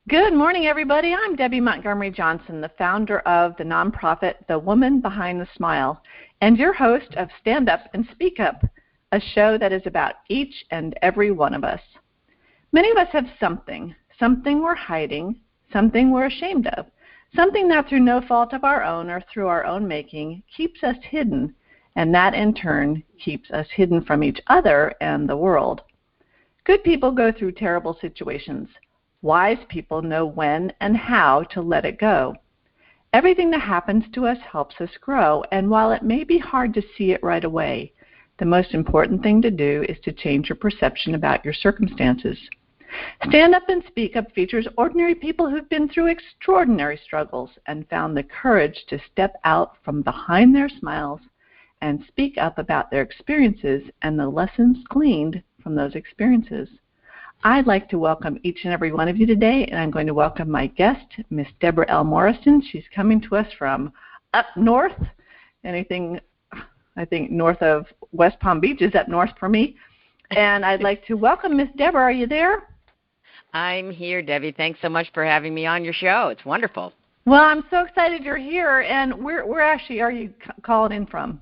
Good morning, everybody. I'm Debby Montgomery Johnson, the founder of the nonprofit The Woman Behind the Smile, and your host of Stand Up and Speak Up, a show that is about each and every one of us. Many of us have something we're hiding, something we're ashamed of, something that through no fault of our own or through our own making keeps us hidden, and that in turn keeps us hidden from each other and the world. Good people go through terrible situations. Wise people know when and how to let it go. Everything that happens to us helps us grow, and while it may be hard to see it right away, the most important thing to do is to change your perception about your circumstances. Stand Up and Speak Up features ordinary people who've been through extraordinary struggles and found the courage to step out from behind their smiles and speak up about their experiences and the lessons gleaned from those experiences. I'd like to welcome each and every one of you today, and I'm going to welcome my guest, Miss Debra Morrison. She's coming to us from up north, anything, I think, north of West Palm Beach is up north for me. And I'd like to welcome Miss Debra. Are you there? I'm here, Debbie. Thanks so much for having me on your show. It's wonderful. Well, I'm so excited you're here, and where actually are you calling in from?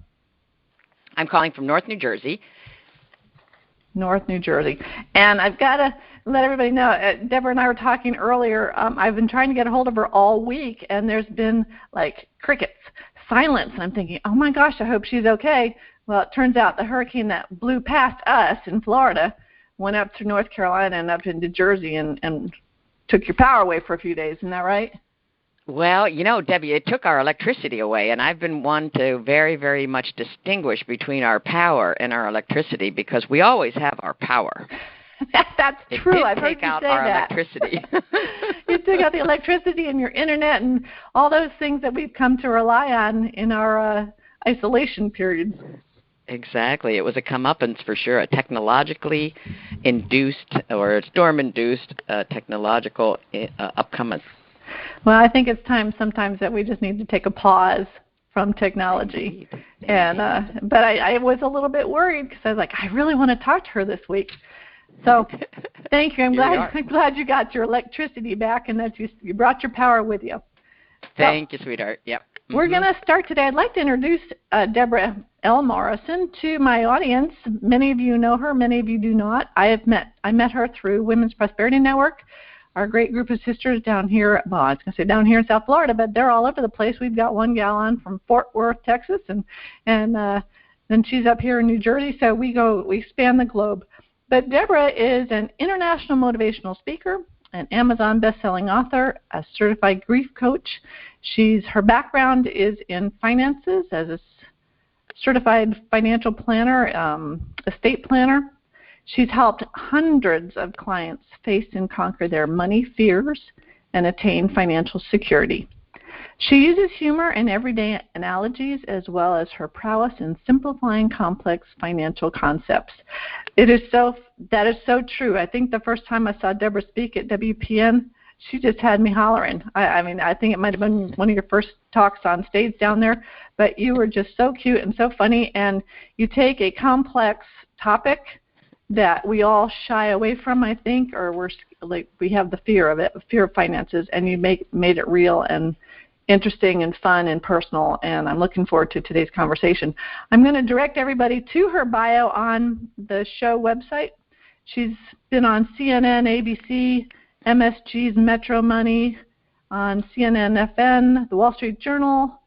I'm calling from North New Jersey. North New Jersey. And I've got to let everybody know, Debra and I were talking earlier, I've been trying to get a hold of her all week, and there's been like crickets, silence, and I'm thinking, oh my gosh, I hope she's okay. Well, it turns out the hurricane that blew past us in Florida went up to North Carolina and up into Jersey and took your power away for a few days. Isn't that right? Well, you know, Debbie, it took our electricity away, and I've been one to very, very much distinguish between our power and our electricity because we always have our power. That's true. I've heard you say that. It did take out our electricity. You took out the electricity and your internet and all those things that we've come to rely on in our isolation periods. Exactly. It was a comeuppance for sure, a technologically induced or a storm-induced technological upcoming. Well, I think it's time sometimes that we just need to take a pause from technology. Indeed. And but I was a little bit worried because I was like, I really want to talk to her this week. So thank you. I'm glad you got your electricity back and that you brought your power with you. Thank you, sweetheart. Yep. Mm-hmm. We're going to start today. I'd like to introduce Debra Morrison to my audience. Many of you know her. Many of you do not. I met her through Women's Prosperity Network. Our great group of sisters down here, well, I was going to say down here in South Florida, but they're all over the place. We've got one gal on from Fort Worth, Texas, and then she's up here in New Jersey, so we span the globe. But Debra is an international motivational speaker, an Amazon best-selling author, a certified grief coach. Her background is in finances as a certified financial planner, estate planner. She's helped hundreds of clients face and conquer their money fears and attain financial security. She uses humor and everyday analogies as well as her prowess in simplifying complex financial concepts. That is so true. I think the first time I saw Debra speak at WPN, she just had me hollering. I mean, I think it might have been one of your first talks on stage down there, but you were just so cute and so funny, and you take a complex topic that we all shy away from, I think, or we have the fear of it, fear of finances, and you made it real and interesting and fun and personal, and I'm looking forward to today's conversation. I'm going to direct everybody to her bio on the show website. She's been on CNN, ABC, MSG's Metro Money, on CNN FN, The Wall Street Journal,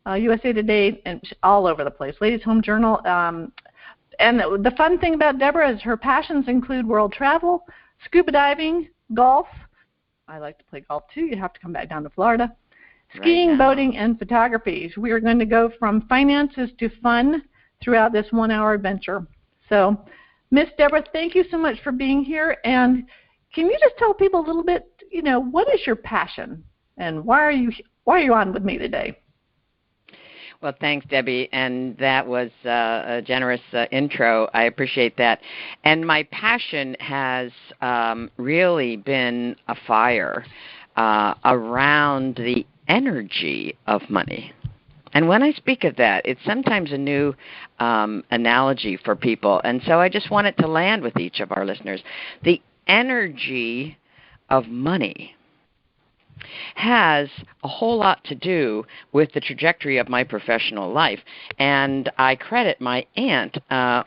USA Today, and all over the place, Ladies Home Journal. And the fun thing about Debra is her passions include world travel, scuba diving, golf. I like to play golf too. You have to come back down to Florida. Skiing, boating, and photography. We are going to go from finances to fun throughout this 1-hour adventure. So, Miss Debra, thank you so much for being here. And can you just tell people a little bit, what is your passion and why are you on with me today? Well, thanks, Debbie, and that was a generous intro. I appreciate that. And my passion has really been a fire around the energy of money. And when I speak of that, it's sometimes a new analogy for people. And so I just want it to land with each of our listeners. The energy of money has a whole lot to do with the trajectory of my professional life. And I credit my aunt.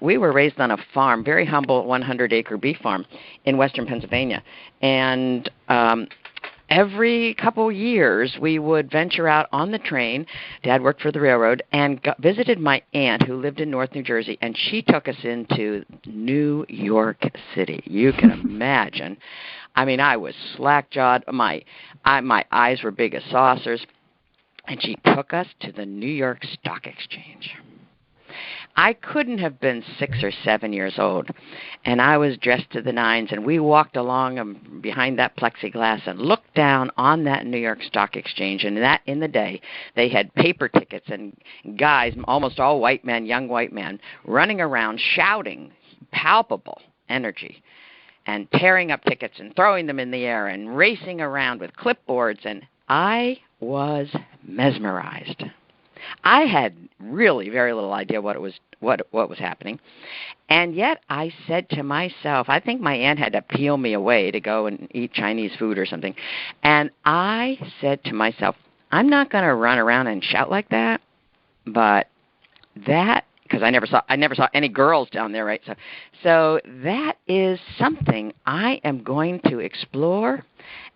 We were raised on a farm, very humble 100-acre beef farm in western Pennsylvania. And every couple years, we would venture out on the train. Dad worked for the railroad and visited my aunt who lived in North New Jersey, and she took us into New York City. You can imagine. I mean, I was slack-jawed. My eyes were big as saucers, and she took us to the New York Stock Exchange. I couldn't have been 6 or 7 years old, and I was dressed to the nines, and we walked along behind that plexiglass and looked down on that New York Stock Exchange. And that in the day, they had paper tickets and guys, almost all white men, young white men, running around shouting palpable energy and tearing up tickets and throwing them in the air and racing around with clipboards, and I was mesmerized. I had really very little idea what was happening, and yet I said to myself, I think my aunt had to peel me away to go and eat Chinese food or something, and I said to myself, I'm not going to run around and shout like that, but that, because I never saw any girls down there, right? So that is something I am going to explore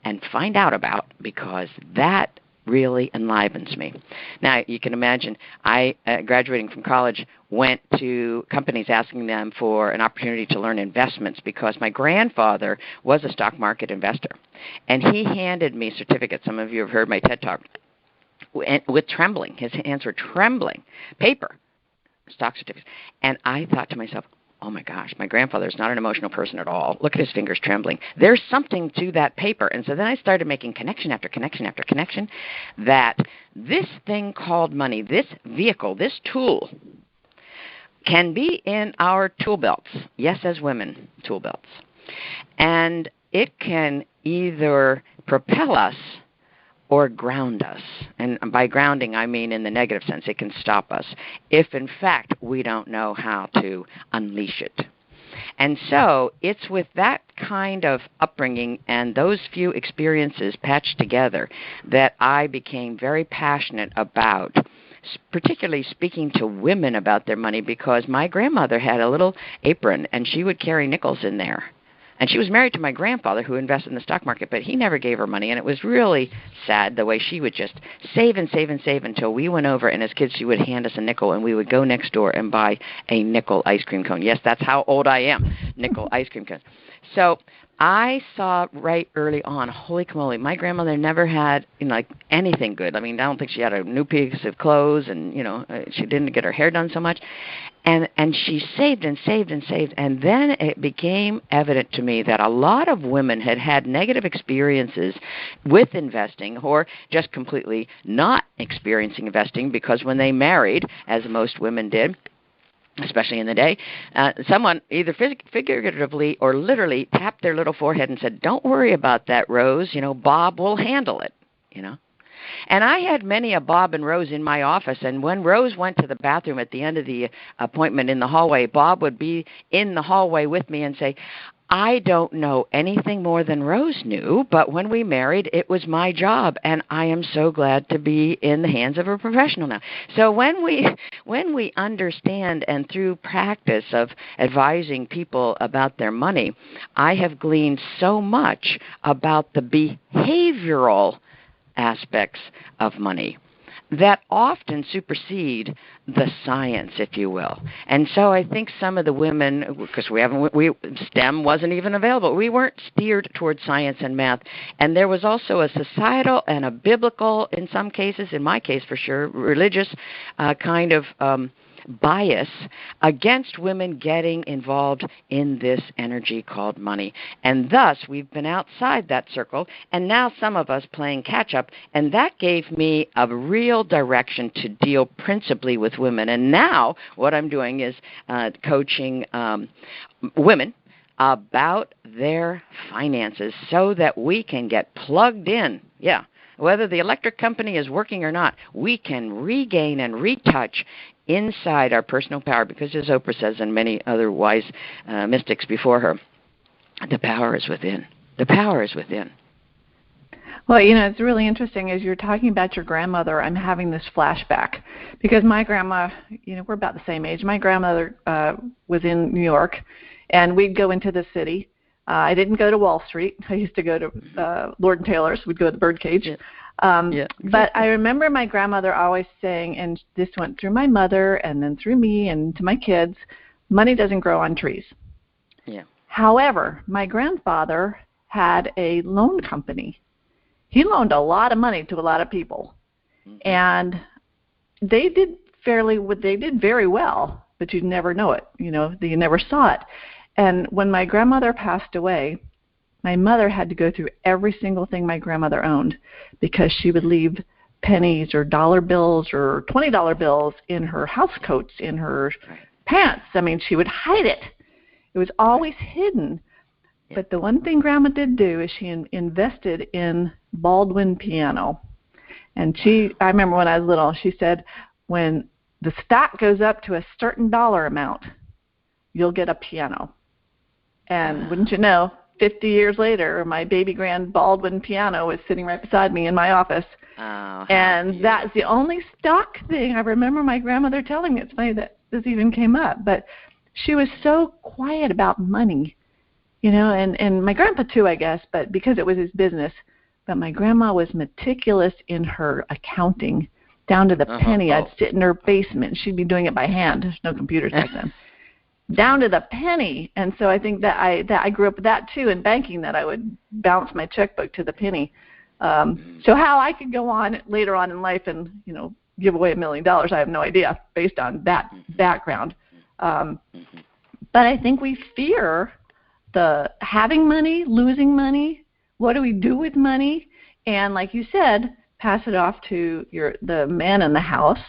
and find out about, because that really enlivens me. Now, you can imagine, I, graduating from college, went to companies asking them for an opportunity to learn investments, because my grandfather was a stock market investor, and he handed me certificates. Some of you have heard my TED Talk. With trembling. His hands were trembling. Paper, stock certificates. And I thought to myself, oh my gosh, my grandfather's not an emotional person at all. Look at his fingers trembling. There's something to that paper. And so then I started making connection after connection after connection that this thing called money, this vehicle, this tool, can be in our tool belts. Yes, as women, tool belts. And it can either propel us or ground us. And by grounding, I mean in the negative sense. It can stop us if, in fact, we don't know how to unleash it. And so it's with that kind of upbringing and those few experiences patched together that I became very passionate about particularly speaking to women about their money, because my grandmother had a little apron, and she would carry nickels in there. And she was married to my grandfather, who invested in the stock market, but he never gave her money. And it was really sad the way she would just save and save and save until we went over, and as kids she would hand us a nickel, and we would go next door and buy a nickel ice cream cone. Yes, that's how old I am, nickel ice cream cone. So I saw right early on, holy camoly, my grandmother never had like anything good. I mean, I don't think she had a new piece of clothes, and she didn't get her hair done so much. And she saved and saved and saved, and then it became evident to me that a lot of women had had negative experiences with investing, or just completely not experiencing investing, because when they married, as most women did, especially in the day, someone either figuratively or literally tapped their little forehead and said, "Don't worry about that, Rose. Bob will handle it." And I had many a Bob and Rose in my office, and when Rose went to the bathroom at the end of the appointment in the hallway, Bob would be in the hallway with me and say, "I don't know anything more than Rose knew, but when we married, it was my job, and I am so glad to be in the hands of a professional now." So when we understand, and through practice of advising people about their money, I have gleaned so much about the behavioral aspects of money that often supersede the science, if you will. And so I think some of the women, because STEM wasn't even available, we weren't steered towards science and math. And there was also a societal and a biblical, in some cases, in my case for sure, religious kind of bias against women getting involved in this energy called money. And thus, we've been outside that circle, and now some of us playing catch-up, and that gave me a real direction to deal principally with women. And now what I'm doing is coaching women about their finances so that we can get plugged in. Yeah. Whether the electric company is working or not, we can regain and retouch inside our personal power, because as Oprah says, and many other wise mystics before her, the power is within. The power is within. Well, it's really interesting as you're talking about your grandmother. I'm having this flashback because my grandma, we're about the same age. My grandmother was in New York, and we'd go into the city. I didn't go to Wall Street. I used to go to Lord and Taylor's. We'd go to the Birdcage. Yeah. Exactly. But I remember my grandmother always saying, and this went through my mother and then through me and to my kids, money doesn't grow on trees. Yeah. However, my grandfather had a loan company. He loaned a lot of money to a lot of people, and they did very well, but you'd never know it. You never saw it. And when my grandmother passed away, my mother had to go through every single thing my grandmother owned because she would leave pennies or dollar bills or $20 bills in her house coats, in her pants. I mean, she would hide it. It was always hidden. But the one thing Grandma did do is she invested in Baldwin piano. And I remember when I was little, she said, when the stock goes up to a certain dollar amount, you'll get a piano. And wouldn't you know, 50 years later, my baby grand Baldwin piano is sitting right beside me in my office. Oh, and that's the only stock thing I remember my grandmother telling me. It's funny that this even came up. But she was so quiet about money. And my grandpa too, I guess, but because it was his business. But my grandma was meticulous in her accounting, down to the penny. I'd sit in her basement, and she'd be doing it by hand. There's no computers back then. Down to the penny. And so I think that I grew up with that too in banking, that I would bounce my checkbook to the penny. So how I could go on later on in life and, give away $1 million, I have no idea based on that background. But I think we fear the having money, losing money. What do we do with money? And like you said, pass it off to the man in the house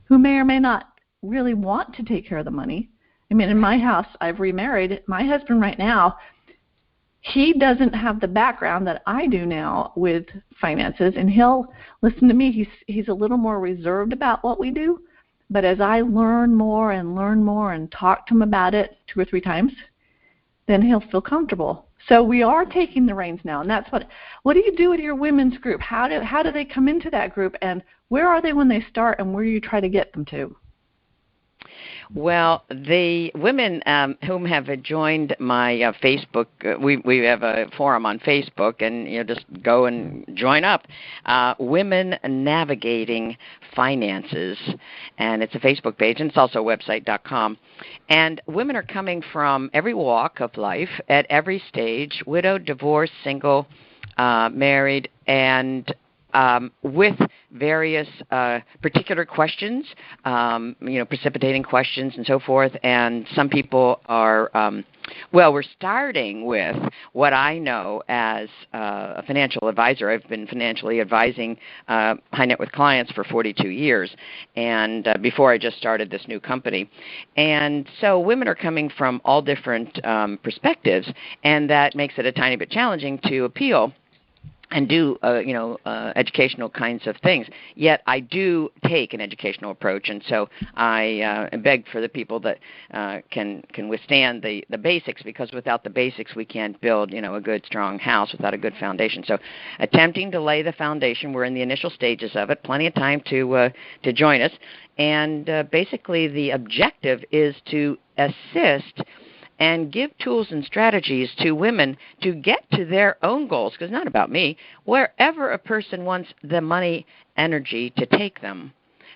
who may or may not really want to take care of the money. I mean, in my house, I've remarried. My husband right now, he doesn't have the background that I do now with finances, and he'll listen to me. He's a little more reserved about what we do. But as I learn more and talk to him about it 2 or 3 times, then he'll feel comfortable. So we are taking the reins now, and that's what do you do with your women's group? How do they come into that group, and where are they when they start, and where do you try to get them to? Well, the women whom have joined my Facebook, we have a forum on Facebook, and just go and join up. Women Navigating Finances, and it's a Facebook page, and it's also website.com. And women are coming from every walk of life, at every stage: widowed, divorced, single, married, and with various particular questions, precipitating questions and so forth. And some people are, we're starting with what I know as a financial advisor. I've been financially advising high net worth clients for 42 years, and before I just started this new company. And so women are coming from all different perspectives, and that makes it a tiny bit challenging to appeal and do, educational kinds of things. Yet I do take an educational approach, and so I beg for the people that can withstand the basics, because without the basics we can't build, a good, strong house without a good foundation. So attempting to lay the foundation, we're in the initial stages of it, plenty of time to join us. And basically the objective is to assist and give tools and strategies to women to get to their own goals, because it's not about me, wherever a person wants the money energy to take them,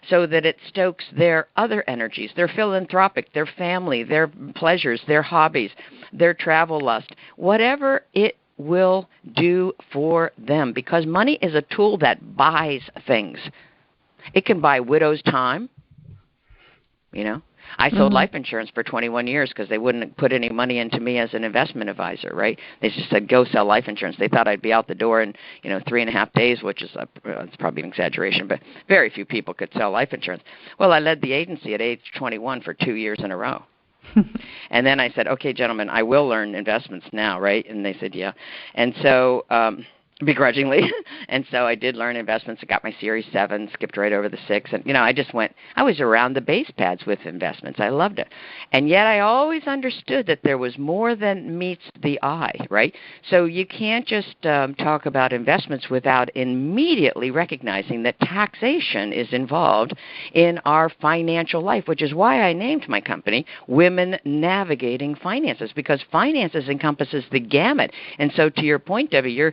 so that it stokes their other energies, their philanthropic, their family, their pleasures, their hobbies, their travel lust, whatever it will do for them, because money is a tool that buys things. It can buy widow's time, I sold life insurance for 21 years because they wouldn't put any money into me as an investment advisor, right? They just said, go sell life insurance. They thought I'd be out the door in, 3.5 days, which is it's probably an exaggeration, but very few people could sell life insurance. Well, I led the agency at age 21 for 2 years in a row. And then I said, okay, gentlemen, I will learn investments now, right? And they said, yeah. And so begrudgingly. And so I did learn investments. I got my Series 7, skipped right over the 6. And, I was around the base pads with investments. I loved it. And yet I always understood that there was more than meets the eye, right? So you can't just talk about investments without immediately recognizing that taxation is involved in our financial life, which is why I named my company Women Navigating Finances, because finances encompasses the gamut. And so to your point, Debbie, your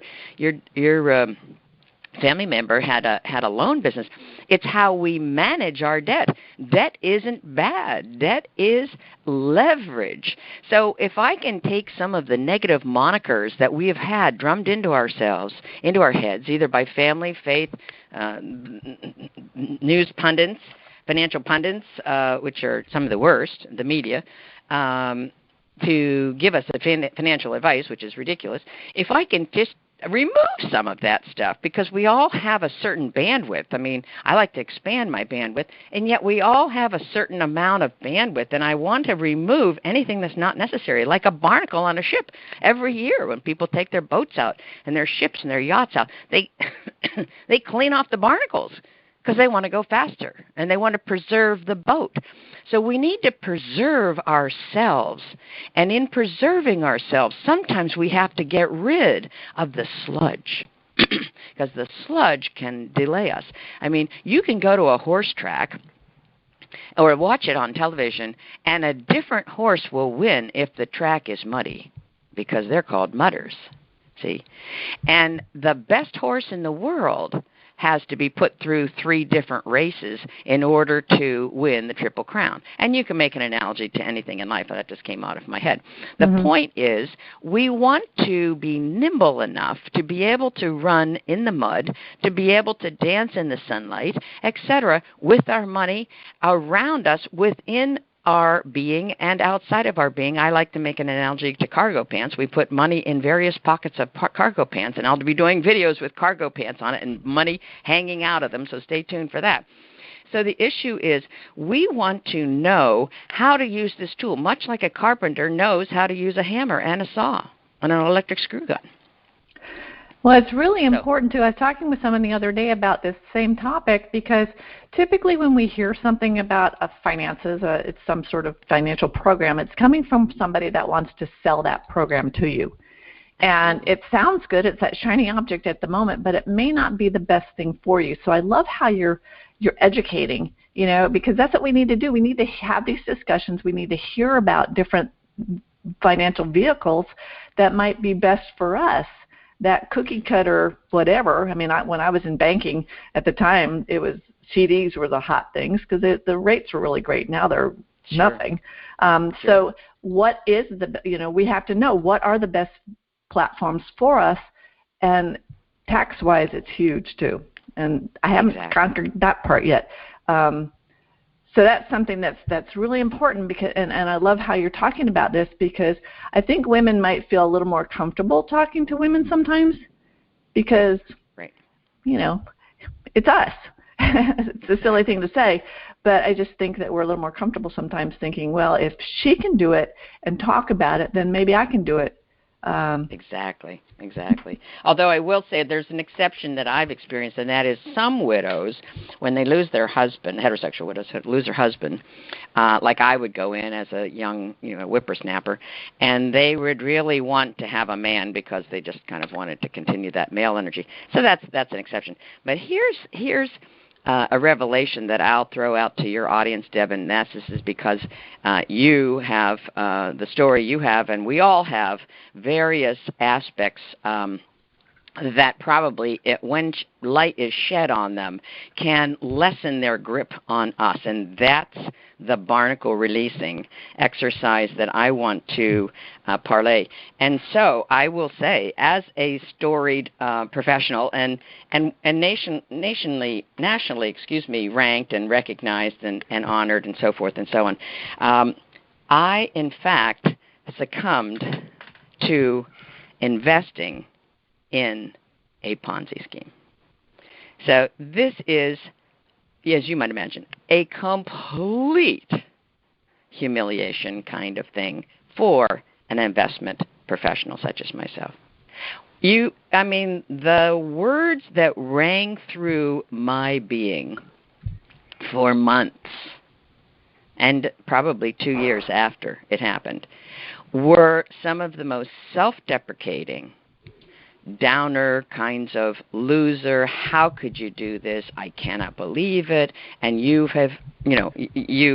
family member had a loan business. It's how we manage our debt. Debt isn't bad. Debt is leverage. So if I can take some of the negative monikers that we have had drummed into ourselves, into our heads, either by family, faith, news pundits, financial pundits, which are some of the worst, the media, to give us the financial advice, which is ridiculous, if I can just remove some of that stuff, because we all have a certain bandwidth. I mean, I like to expand my bandwidth, and yet we all have a certain amount of bandwidth, and I want to remove anything that's not necessary, like a barnacle on a ship. Every year when people take their boats out and their ships and their yachts out, they they clean off the barnacles because they want to go faster, and they want to preserve the boat. So we need to preserve ourselves. And in preserving ourselves, sometimes we have to get rid of the sludge, because the sludge can delay us. I mean, you can go to a horse track or watch it on television, and a different horse will win if the track is muddy, because they're called mudders, see? And the best horse in the world has to be put through 3 different races in order to win the Triple Crown. And you can make an analogy to anything in life. That just came out of my head. The point is, we want to be nimble enough to be able to run in the mud, to be able to dance in the sunlight, etc., with our money around us within our being and outside of our being. I like to make an analogy to cargo pants. We put money in various pockets of cargo pants, and I'll be doing videos with cargo pants on it and money hanging out of them, so stay tuned for that. So the issue is, we want to know how to use this tool, much like a carpenter knows how to use a hammer and a saw and an electric screw gun. Well, it's really important, too. I was talking with someone the other day about this same topic, because typically when we hear something about finances, it's some sort of financial program, it's coming from somebody that wants to sell that program to you. And it sounds good. It's that shiny object at the moment, but it may not be the best thing for you. So I love how you're educating, because that's what we need to do. We need to have these discussions. We need to hear about different financial vehicles that might be best for us. That cookie cutter whatever. I mean, when I was in banking at the time, it was CDs were the hot things because the rates were really great. Now they're nothing. So what is we have to know what are the best platforms for us, and tax-wise, it's huge too. And I haven't conquered that part yet. So that's something that's really important, because and I love how you're talking about this, because I think women might feel a little more comfortable talking to women sometimes, because it's us. It's a silly thing to say, but I just think that we're a little more comfortable sometimes thinking, well, if she can do it and talk about it, then maybe I can do it. Exactly. Although I will say there's an exception that I've experienced, and that is some widows, when they lose their husband, heterosexual widows lose their husband, like I would go in as a young whippersnapper, and they would really want to have a man because they just kind of wanted to continue that male energy. So that's an exception. But here's a revelation that I'll throw out to your audience, Deb, and this is because you have the story you have, and we all have various aspects that probably, when light is shed on them, can lessen their grip on us. And that's the barnacle releasing exercise that I want to parlay. And so I will say, as a storied professional and nationally, ranked and recognized and honored and so forth and so on, I, in fact, succumbed to investing in a Ponzi scheme. So this is, as you might imagine, a complete humiliation kind of thing for an investment professional such as myself. The words that rang through my being for months and probably 2 years after it happened were some of the most self-deprecating, downer kinds of loser, how could you do this? I cannot believe it. And you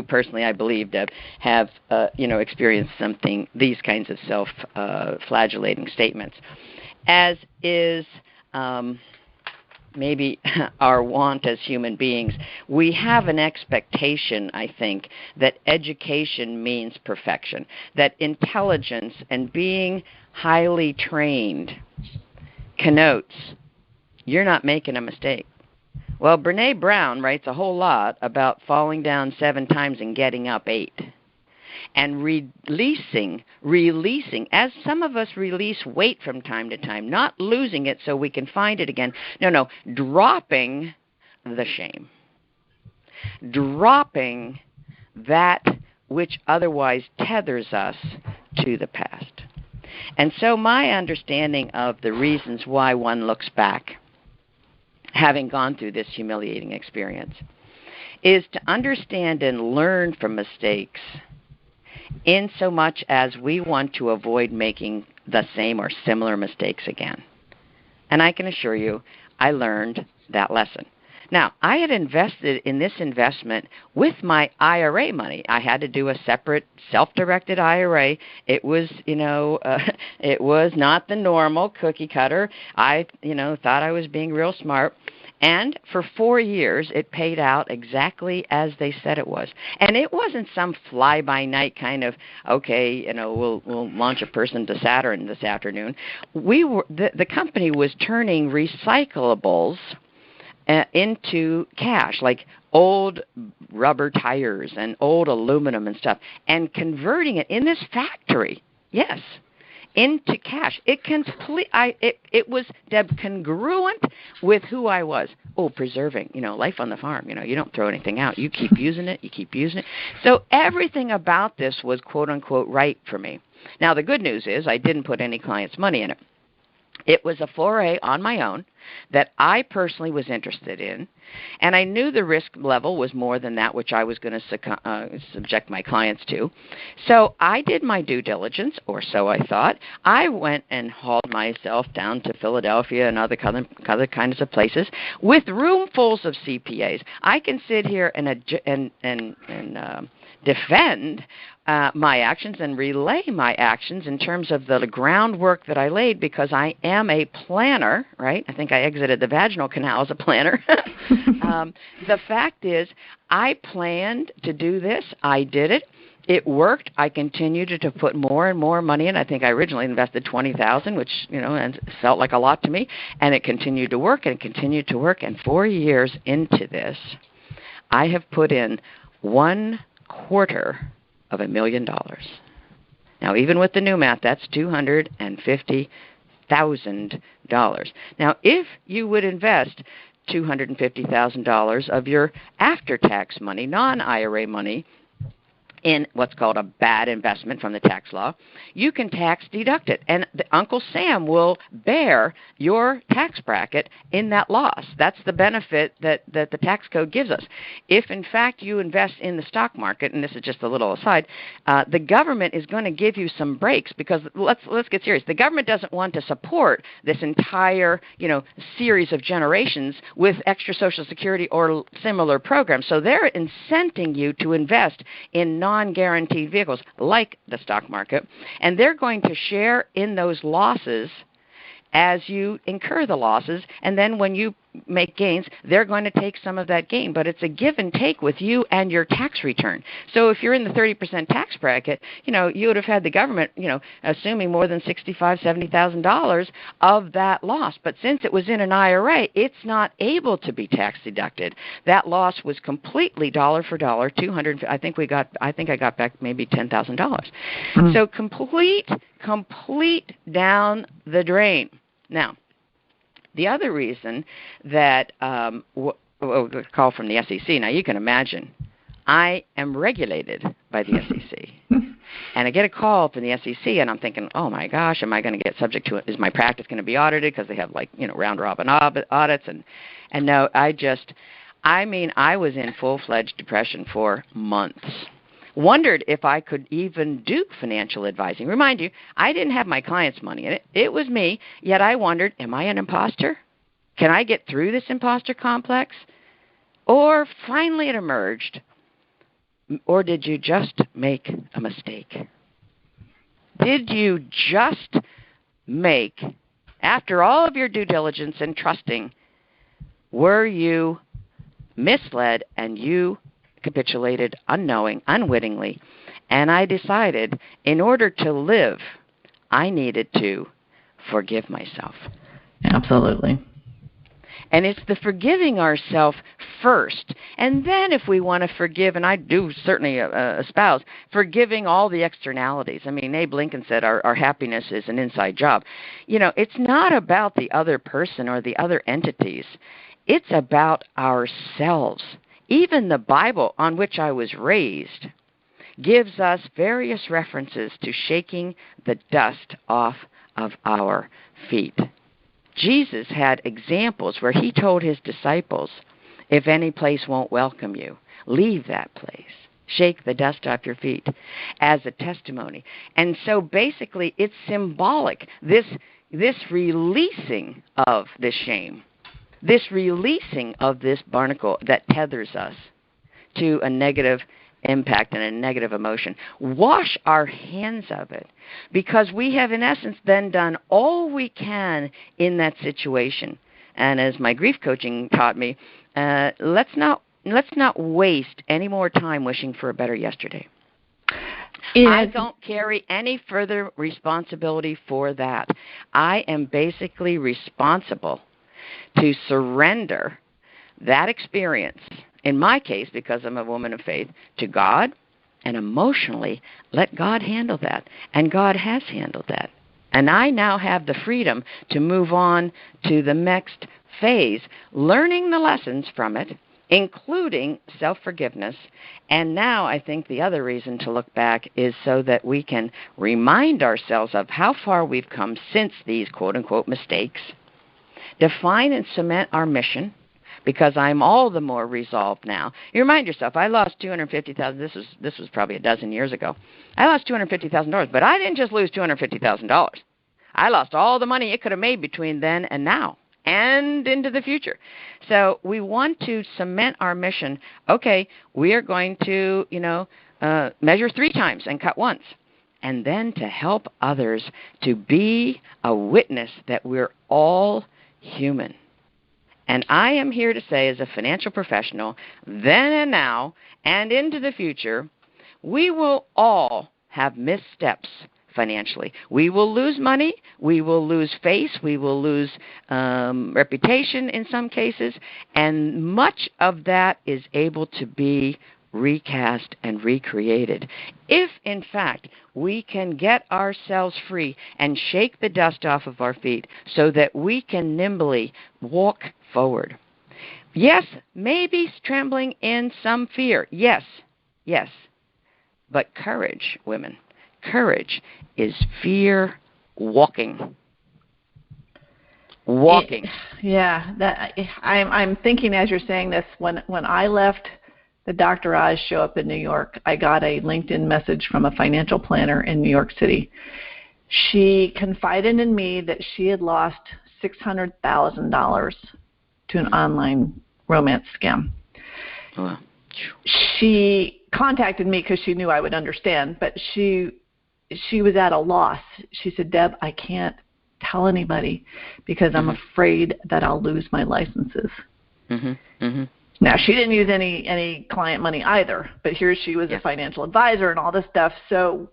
personally, I believe, Deb, have, experienced these kinds of self-flagellating statements, as is maybe our want as human beings. We have an expectation, I think, that education means perfection, that intelligence and being highly trained connotes you're not making a mistake. Well, Brene Brown writes a whole lot about falling down 7 times and getting up 8. And releasing, as some of us release weight from time to time, not losing it so we can find it again. No, dropping the shame. Dropping that which otherwise tethers us to the past. And so my understanding of the reasons why one looks back, having gone through this humiliating experience, is to understand and learn from mistakes in so much as we want to avoid making the same or similar mistakes again. And I can assure you, I learned that lesson. Now, I had invested in this investment with my IRA money. I had to do a separate self-directed IRA. It was, it was not the normal cookie cutter. I, thought I was being real smart. And for 4 years, it paid out exactly as they said it was. And it wasn't some fly-by-night kind of, okay, we'll launch a person to Saturn this afternoon. The company was turning recyclables into cash, like old rubber tires and old aluminum and stuff, and converting it in this factory, yes, into cash. It was, Deb, congruent with who I was. Oh, preserving, life on the farm. You don't throw anything out. You keep using it. You keep using it. So everything about this was quote unquote right for me. Now the good news is I didn't put any clients' money in it. It was a foray on my own that I personally was interested in, and I knew the risk level was more than that which I was going to subject my clients to. So I did my due diligence, or so I thought. I went and hauled myself down to Philadelphia and other kinds of places with roomfuls of CPAs. I can sit here and defend my actions and relay my actions in terms of the groundwork that I laid, because I am a planner, right? I think I exited the vaginal canal as a planner. The fact is, I planned to do this. I did it. It worked. I continued to put more and more money in. I think I originally invested $20,000, which and felt like a lot to me, and it continued to work and continued to work. And 4 years into this, I have put in $250,000. Now, even with the new math, that's $250,000. Now, if you would invest $250,000 of your after-tax money, non-IRA money, in what's called a bad investment from the tax law, you can tax deduct it. And Uncle Sam will bear your tax bracket in that loss. That's the benefit that the tax code gives us. If, in fact, you invest in the stock market, and this is just a little aside, the government is going to give you some breaks, because let's get serious. The government doesn't want to support this entire, series of generations with extra Social Security or similar programs. So they're incenting you to invest in non-guaranteed vehicles like the stock market, and they're going to share in those losses as you incur the losses, and then when you make gains, they're going to take some of that gain. But it's a give and take with you and your tax return. So if you're in the 30% tax bracket, you would have had the government, assuming more than $65,000, $70,000 of that loss. But since it was in an IRA, it's not able to be tax deducted. That loss was completely dollar for dollar, I think I got back maybe $10,000. Mm-hmm. So complete down the drain. Now, the other reason that a call from the SEC. Now, you can imagine, I am regulated by the SEC. And I get a call from the SEC, and I'm thinking, oh, my gosh, am I going to get subject to it? Is my practice going to be audited because they have, like, round-robin audits? And no, I was in full-fledged depression for months. Wondered if I could even do financial advising. Remind you, I didn't have my clients' money in it. It was me, yet I wondered, am I an imposter? Can I get through this imposter complex? Or finally it emerged, or did you just make a mistake? Did you just make, after all of your due diligence and trusting, were you misled and you capitulated unwittingly? And I decided in order to live, I needed to forgive myself. Absolutely. And it's the forgiving ourselves first. And then if we want to forgive, and I do certainly espouse, forgiving all the externalities. I mean, Abe Lincoln said our happiness is an inside job. It's not about the other person or the other entities. It's about ourselves. Even the Bible on which I was raised gives us various references to shaking the dust off of our feet. Jesus had examples where he told his disciples, if any place won't welcome you, leave that place. Shake the dust off your feet as a testimony. And so basically it's symbolic, this releasing of this shame, this releasing of this barnacle that tethers us to a negative impact and a negative emotion. Wash our hands of it, because we have in essence then done all we can in that situation. And as my grief coaching taught me, let's not waste any more time wishing for a better yesterday. I don't carry any further responsibility for that. I am basically responsible to surrender that experience, in my case, because I'm a woman of faith, to God, and emotionally let God handle that. And God has handled that. And I now have the freedom to move on to the next phase, learning the lessons from it, including self-forgiveness. And now I think the other reason to look back is so that we can remind ourselves of how far we've come since these quote-unquote mistakes, define and cement our mission, because I'm all the more resolved now. You remind yourself, I lost $250,000. This was probably a dozen years ago. I lost $250,000, but I didn't just lose $250,000. I lost all the money it could have made between then and now and into the future. So we want to cement our mission. Okay, we are going to, measure 3 times and cut once. And then to help others to be a witness that we're all human. And I am here to say, as a financial professional, then and now and into the future, we will all have missteps financially. We will lose money. We will lose face. We will lose reputation in some cases. And much of that is able to be recast and recreated. If, in fact, we can get ourselves free and shake the dust off of our feet so that we can nimbly walk forward. Yes, maybe trembling in some fear. Yes. But courage, women, courage is fear walking. I'm thinking as you're saying this, when I left the Dr. Oz show up in New York, I got a LinkedIn message from a financial planner in New York City. She confided in me that she had lost $600,000 to an online romance scam. Wow. She contacted me because she knew I would understand, but she was at a loss. She said, Deb, I can't tell anybody because I'm afraid that I'll lose my licenses. Now, she didn't use any client money either, but here she was a financial advisor and all this stuff. So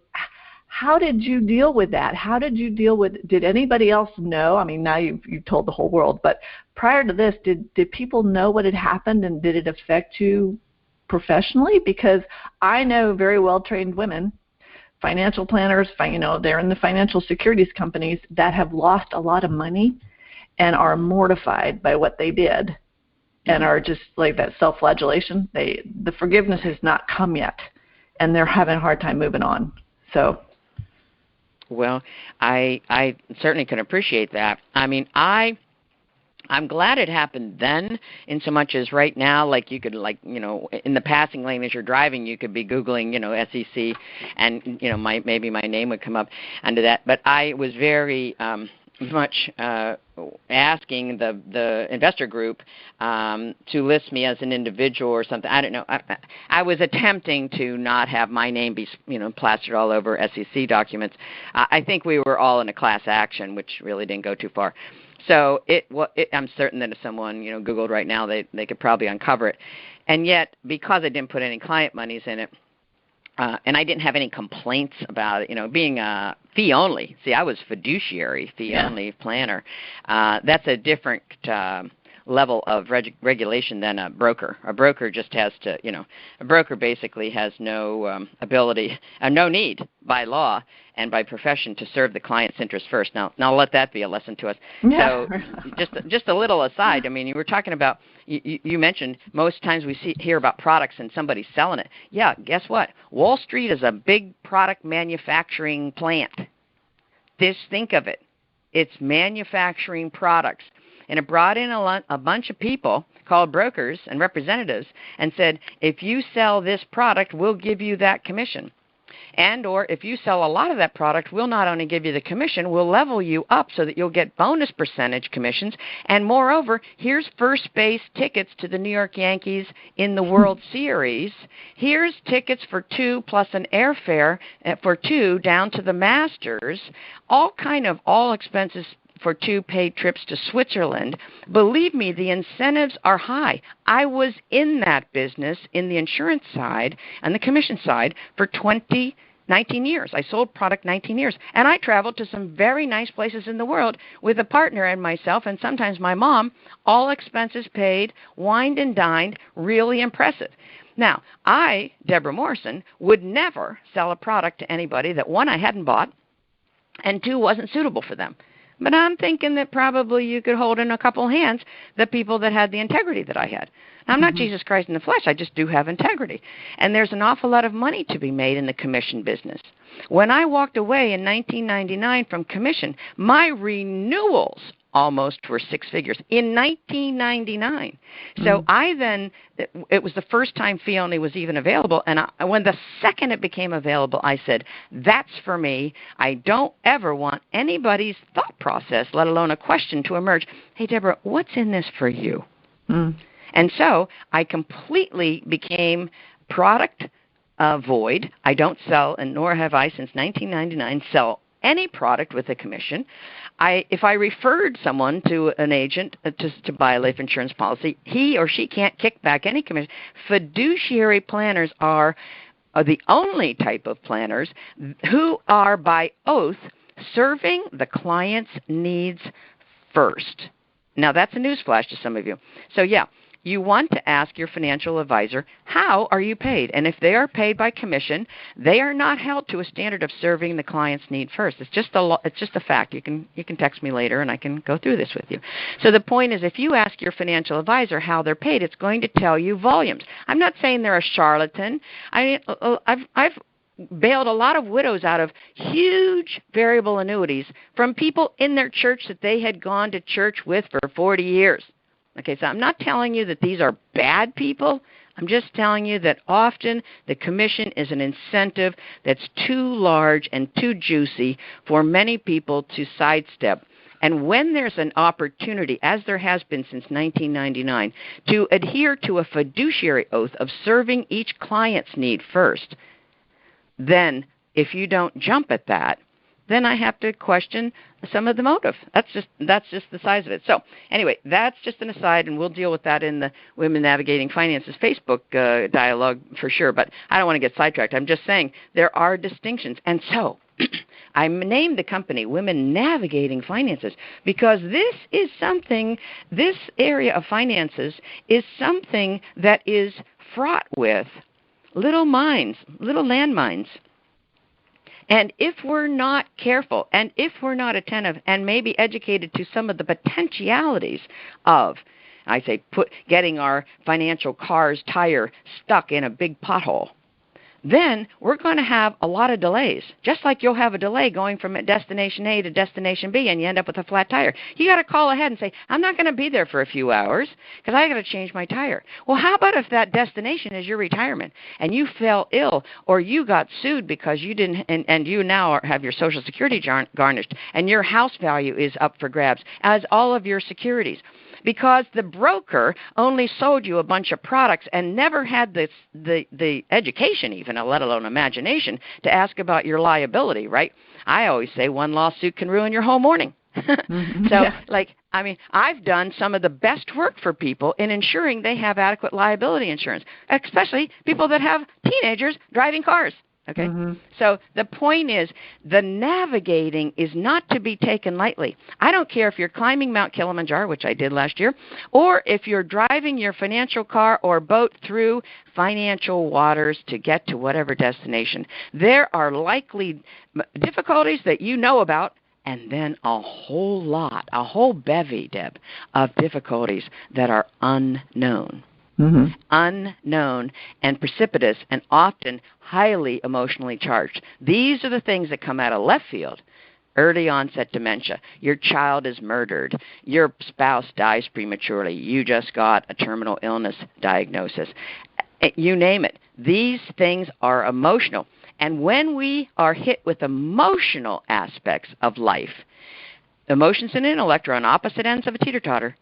how did you deal with that? How did you deal with, did anybody else know? I mean, now you've told the whole world, but prior to this, did people know what had happened, and did it affect you professionally? Because I know very well-trained women, financial planners, they're in the financial securities companies that have lost a lot of money and are mortified by what they did. And are just like that self-flagellation. The forgiveness has not come yet, and they're having a hard time moving on. So, well, I certainly can appreciate that. I mean, I'm glad it happened then, in so much as right now, like you could, like, you know, in the passing lane as you're driving, you could be Googling, you know, SEC, and, you know, maybe my name would come up under that. But I was very much asking the investor group to list me as an individual or something. I don't know. I was attempting to not have my name be, you know, plastered all over SEC documents. I think we were all in a class action, which really didn't go too far. So I'm certain that if someone, you know, Googled right now, they could probably uncover it. And yet, because I didn't put any client monies in it, and I didn't have any complaints about it, you know, being a fee only. See, I was fiduciary, fee only planner. That's a different level of regulation than a broker. A broker just has to, you know, a broker basically has no ability, no need by law and by profession to serve the client's interest first. Now let that be a lesson to us. yeah. So just a little aside, I mean, you were talking about, you mentioned most times we hear about products and somebody's selling it. Yeah, guess what? Wall Street is a big product manufacturing plant. Just think of it. It's manufacturing products. And it brought in a bunch of people called brokers and representatives and said, if you sell this product, we'll give you that commission. And or if you sell a lot of that product, we'll not only give you the commission, we'll level you up so that you'll get bonus percentage commissions. And moreover, here's first base tickets to the New York Yankees in the World Series. Here's tickets for 2 plus an airfare for 2 down to the Masters. All expenses for 2 paid trips to Switzerland. Believe me, the incentives are high. I was in that business in the insurance side and the commission side for 19 years. I sold product 19 years. And I traveled to some very nice places in the world with a partner and myself, and sometimes my mom, all expenses paid, wined and dined, really impressive. Now, I, Debra Morrison, would never sell a product to anybody that, 1, I hadn't bought, and 2, wasn't suitable for them. But I'm thinking that probably you could hold in a couple hands the people that had the integrity that I had. Now, I'm not Jesus Christ in the flesh. I just do have integrity. And there's an awful lot of money to be made in the commission business. When I walked away in 1999 from commission, my renewals almost were 6 figures in 1999. So it was the first time fee only was even available. And when the second it became available, I said, that's for me. I don't ever want anybody's thought process, let alone a question, to emerge. Hey, Debra, what's in this for you? And so I completely became product void. I don't sell, and nor have I since 1999, sell any product with a commission. If I referred someone to an agent to buy a life insurance policy, he or she can't kick back any commission. Fiduciary planners are the only type of planners who are by oath serving the client's needs first. Now, that's a newsflash to some of you. So, yeah. You want to ask your financial advisor, how are you paid? And if they are paid by commission, they are not held to a standard of serving the client's need first. It's just a fact. You can text me later and I can go through this with you. So the point is, if you ask your financial advisor how they're paid, it's going to tell you volumes. I'm not saying they're a charlatan. I've bailed a lot of widows out of huge variable annuities from people in their church that they had gone to church with for 40 years. Okay, so I'm not telling you that these are bad people. I'm just telling you that often the commission is an incentive that's too large and too juicy for many people to sidestep. And when there's an opportunity, as there has been since 1999, to adhere to a fiduciary oath of serving each client's need first, then if you don't jump at that, then I have to question some of the motive. That's just the size of it. So anyway, that's just an aside, and we'll deal with that in the Women Navigating Finances Facebook dialogue for sure. But I don't want to get sidetracked. I'm just saying there are distinctions. And so I named the company Women Navigating Finances because this area of finances is something that is fraught with little landmines. And if we're not careful, and if we're not attentive, and maybe educated to some of the potentialities of, getting our financial car's tire stuck in a big pothole, then we're going to have a lot of delays. Just like you'll have a delay going from destination A to destination B and you end up with a flat tire. You got to call ahead and say, I'm not going to be there for a few hours because I got to change my tire. Well, how about if that destination is your retirement and you fell ill or you got sued because you didn't, and you now have your Social Security garnished and your house value is up for grabs as all of your securities, because the broker only sold you a bunch of products and never had the education even, let alone imagination, to ask about your liability, right? I always say one lawsuit can ruin your whole morning. I've done some of the best work for people in ensuring they have adequate liability insurance, especially people that have teenagers driving cars. Okay? So the point is, the navigating is not to be taken lightly. I don't care if you're climbing Mount Kilimanjaro, which I did last year, or if you're driving your financial car or boat through financial waters to get to whatever destination. There are likely difficulties that you know about, and then a whole bevy, Deb, of difficulties that are unknown. Unknown and precipitous and often highly emotionally charged. These are the things that come out of left field. Early onset dementia. Your child is murdered. Your spouse dies prematurely. You just got a terminal illness diagnosis. You name it. These things are emotional. And when we are hit with emotional aspects of life, emotions and intellect are on opposite ends of a teeter-totter.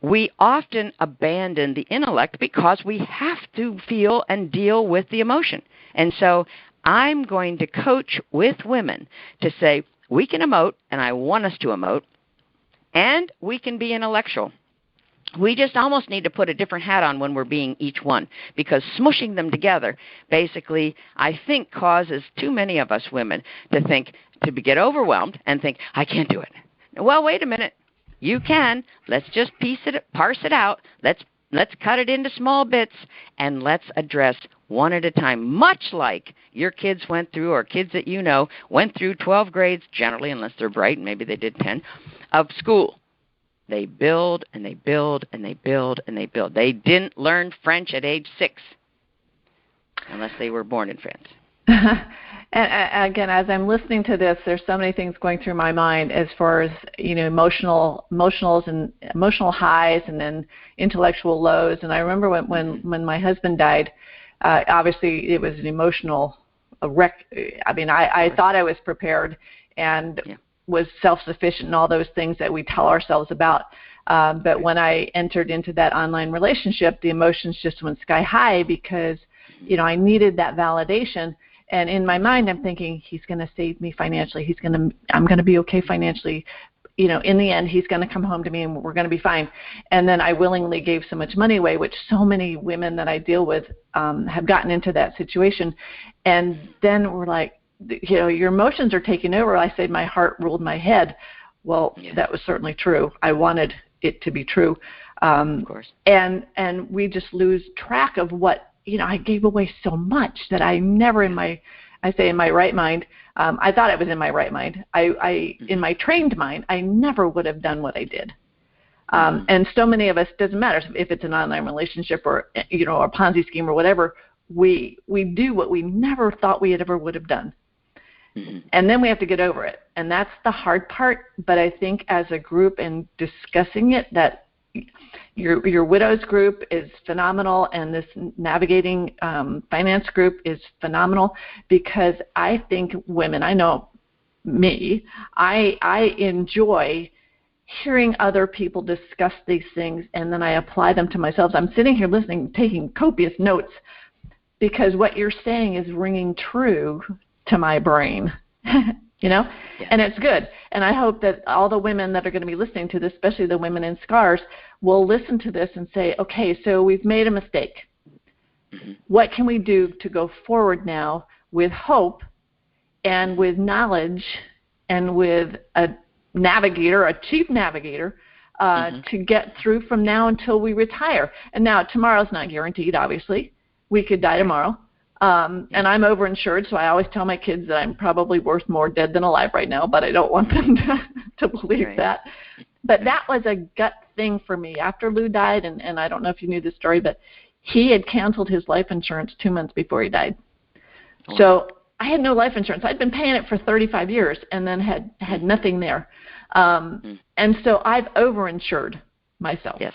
We often abandon the intellect because we have to feel and deal with the emotion. And so I'm going to coach with women to say, we can emote, and I want us to emote, and we can be intellectual. We just almost need to put a different hat on when we're being each one, because smushing them together basically, I think, causes too many of us women to get overwhelmed and think, I can't do it. Well, wait a minute. You can. Let's just parse it out. Let's cut it into small bits, and let's address one at a time, much like your kids went through, or kids that you know went through 12 grades, generally, unless they're bright, maybe they did 10, of school. They build, and they build, and they build, and they build. They didn't learn French at age 6, unless they were born in France. And again, as I'm listening to this, there's so many things going through my mind as far as, emotional highs and then intellectual lows. And I remember when my husband died, obviously it was an emotional wreck. I mean, I thought I was prepared and was self-sufficient and all those things that we tell ourselves about. But when I entered into that online relationship, the emotions just went sky high because, I needed that validation. And in my mind, I'm thinking, he's going to save me financially. I'm going to be okay financially. In the end, he's going to come home to me and we're going to be fine. And then I willingly gave so much money away, which so many women that I deal with have gotten into that situation. And then we're like, your emotions are taking over. I said my heart ruled my head. Well, that was certainly true. I wanted it to be true. Of course. And we just lose track of what, I gave away so much that I never in my right mind, I thought I was in my right mind. In my trained mind, I never would have done what I did. And so many of us, doesn't matter if it's an online relationship or, a Ponzi scheme or whatever, we do what we never thought we ever would have done. And then we have to get over it. And that's the hard part. But I think as a group and discussing it, that your widows group is phenomenal, and this navigating finance group is phenomenal, because I think women, I know me, I enjoy hearing other people discuss these things, and then I apply them to myself. I'm sitting here listening, taking copious notes, because what you're saying is ringing true to my brain. And it's good. And I hope that all the women that are going to be listening to this, especially the women in scars, will listen to this and say, okay, so we've made a mistake. What can we do to go forward now with hope and with knowledge and with a navigator, a chief navigator, to get through from now until we retire? And now tomorrow's not guaranteed, obviously. We could die tomorrow. And I'm overinsured, so I always tell my kids that I'm probably worth more dead than alive right now, but I don't want them to believe that. But that was a gut thing for me. After Lou died, and I don't know if you knew this story, but he had canceled his life insurance 2 months before he died. So I had no life insurance. I'd been paying it for 35 years and then had nothing there. And so I've overinsured myself. Yes.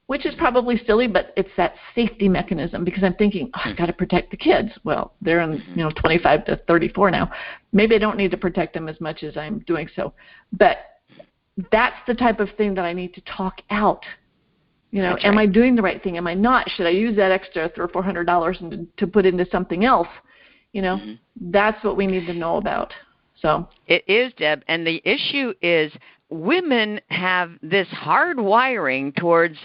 Which is probably silly, but it's that safety mechanism because I'm thinking, I've got to protect the kids. Well, they're in 25 to 34 now. Maybe I don't need to protect them as much as I'm doing so. But that's the type of thing that I need to talk out. That's am right. I doing the right thing? Am I not? Should I use that extra $300 or $400 to put into something else? That's what we need to know about. So it is, Deb, and the issue is women have this hard wiring towards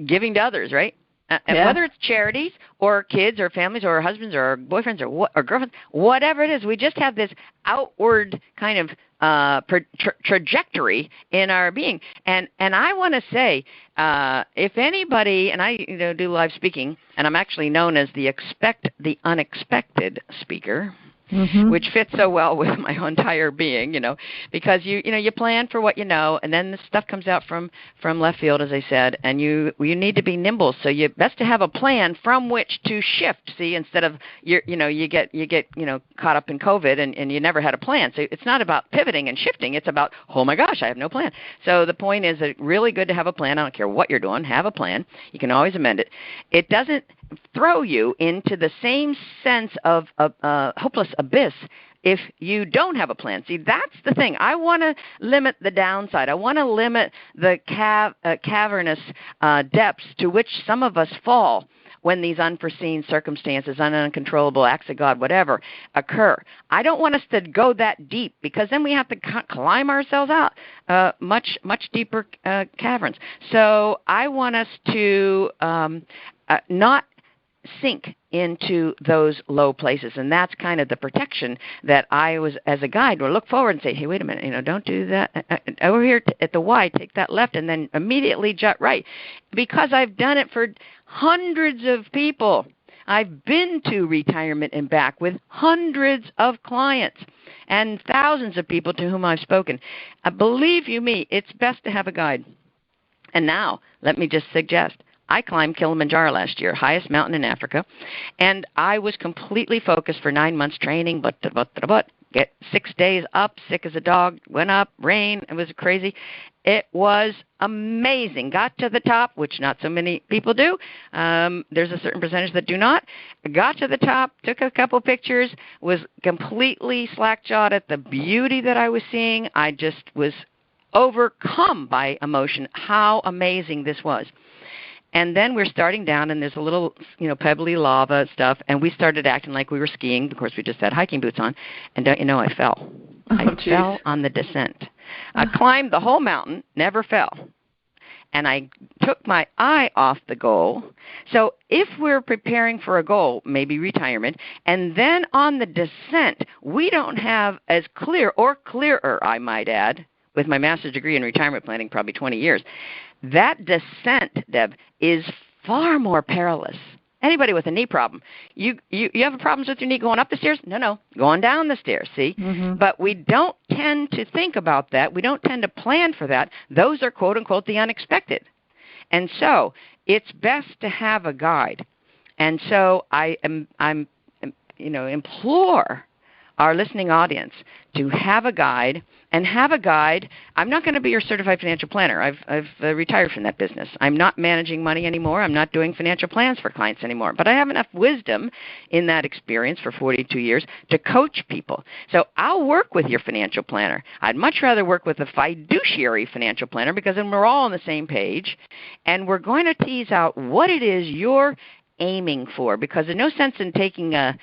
giving to others, right? And whether it's charities or kids or families or husbands or boyfriends or girlfriends, whatever it is, we just have this outward kind of trajectory in our being. And I want to say, if anybody, and I do live speaking, and I'm actually known as the unexpected speaker. Which fits so well with my entire being, because you plan for what you know, and then the stuff comes out from left field, as I said, and you need to be nimble. So you best to have a plan from which to shift. See, instead of you get caught up in COVID and you never had a plan. So it's not about pivoting and shifting. It's about, oh my gosh, I have no plan. So the point is that really good to have a plan. I don't care what you're doing. Have a plan. You can always amend it. It doesn't throw you into the same sense of hopeless abyss if you don't have a plan. See, that's the thing. I want to limit the downside. I want to limit the cavernous depths to which some of us fall when these unforeseen circumstances, uncontrollable acts of God, whatever, occur. I don't want us to go that deep because then we have to climb ourselves out much deeper caverns. So I want us to not sink into those low places, and that's kind of the protection that I was, as a guide, would look forward and say, hey, wait a minute, don't do that. Over here at the Y, take that left, and then immediately jut right, because I've done it for hundreds of people. I've been to retirement and back with hundreds of clients and thousands of people to whom I've spoken. Believe you me, it's best to have a guide. And now, let me just suggest, I climbed Kilimanjaro last year, highest mountain in Africa, and I was completely focused for 9 months training, get 6 days up, sick as a dog, went up, rain, it was crazy. It was amazing. Got to the top, which not so many people do. There's a certain percentage that do not. Got to the top, took a couple pictures, was completely slack-jawed at the beauty that I was seeing. I just was overcome by emotion, how amazing this was. And then we're starting down, and there's a little, pebbly lava stuff, and we started acting like we were skiing. Of course, we just had hiking boots on, and don't you know, I fell. I fell on the descent. I climbed the whole mountain, never fell, and I took my eye off the goal. So if we're preparing for a goal, maybe retirement, and then on the descent, we don't have as clear, or clearer, I might add, with my master's degree in retirement planning, probably 20 years, that descent, Deb, is far more perilous. Anybody with a knee problem, you have problems with your knee going up the stairs? No, going down the stairs, see? But we don't tend to think about that. We don't tend to plan for that. Those are, quote, unquote, the unexpected. And so it's best to have a guide. And so I implore our listening audience to have a guide, and have a guide. I'm not going to be your certified financial planner. I've retired from that business. I'm not managing money anymore. I'm not doing financial plans for clients anymore. But I have enough wisdom in that experience for 42 years to coach people. So I'll work with your financial planner. I'd much rather work with a fiduciary financial planner, because then we're all on the same page, and we're going to tease out what it is you're aiming for, because there's no sense in taking a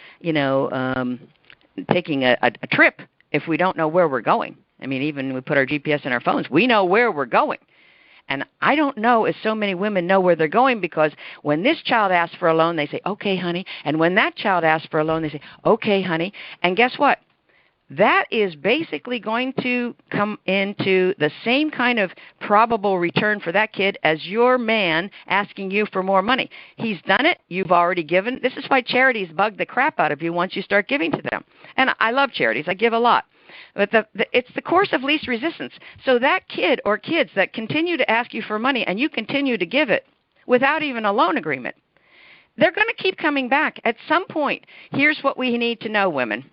trip if we don't know where we're going. I mean, even we put our GPS in our phones, we know where we're going. And I don't know if so many women know where they're going, because when this child asks for a loan, they say, okay, honey. And when that child asks for a loan, they say, okay, honey. And guess what? That is basically going to come into the same kind of probable return for that kid as your man asking you for more money. He's done it. You've already given. This is why charities bug the crap out of you once you start giving to them. And I love charities. I give a lot. But it's the course of least resistance. So that kid or kids that continue to ask you for money and you continue to give it without even a loan agreement, they're going to keep coming back. At some point, here's what we need to know, women.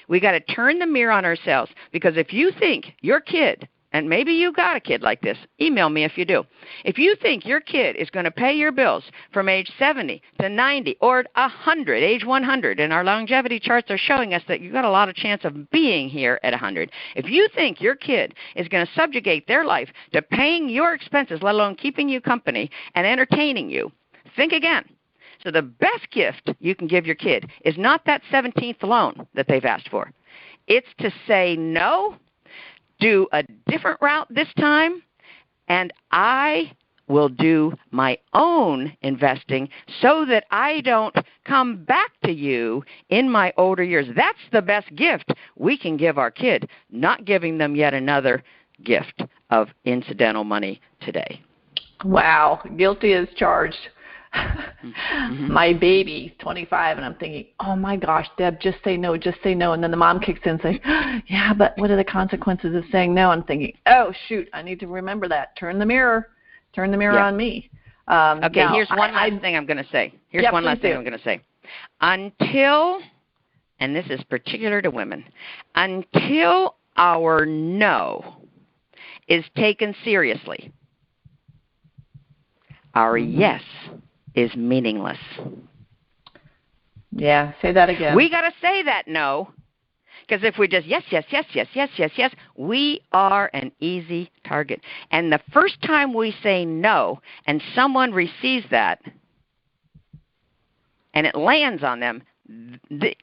We got to turn the mirror on ourselves, because if you think your kid, and maybe you got a kid like this, email me if you do. If you think your kid is going to pay your bills from age 70 to 90 or 100, age 100, and our longevity charts are showing us that you've got a lot of chance of being here at 100. If you think your kid is going to subjugate their life to paying your expenses, let alone keeping you company and entertaining you, think again. So the best gift you can give your kid is not that 17th loan that they've asked for. It's to say no, do a different route this time, and I will do my own investing so that I don't come back to you in my older years. That's the best gift we can give our kid, not giving them yet another gift of incidental money today. Wow, guilty as charged. My baby's 25, and I'm thinking, oh my gosh, Deb, just say no, just say no. And then the mom kicks in and says, yeah, but what are the consequences of saying no? I'm thinking, oh shoot, I need to remember that. Turn the mirror on me. Okay, now, here's one last thing I'm going to say. Until, and this is particular to women, until our no is taken seriously, our yes is meaningless. Yeah, say that again. We got to say that no, because if we just yes, we are an easy target. And the first time we say no and someone receives that and it lands on them,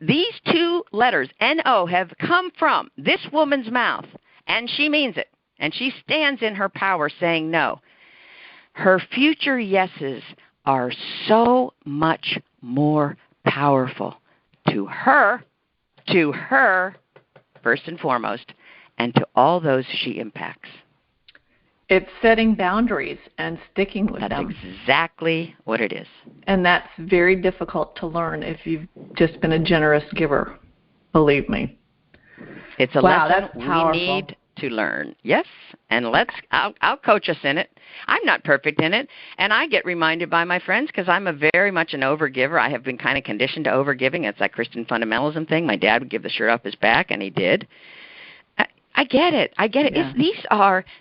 these two letters, N-O, have come from this woman's mouth, and she means it, and she stands in her power saying no. Her future yeses are so much more powerful to her, first and foremost, and to all those she impacts. It's setting boundaries and sticking with them. That's exactly what it is. And that's very difficult to learn if you've just been a generous giver, believe me. It's a lesson we need to learn. Yes, and I'll coach us in it. I'm not perfect in it, and I get reminded by my friends because I'm very much an overgiver. I have been kind of conditioned to overgiving. It's that Christian fundamentalism thing. My dad would give the shirt off his back, and he did. I get it. Yeah.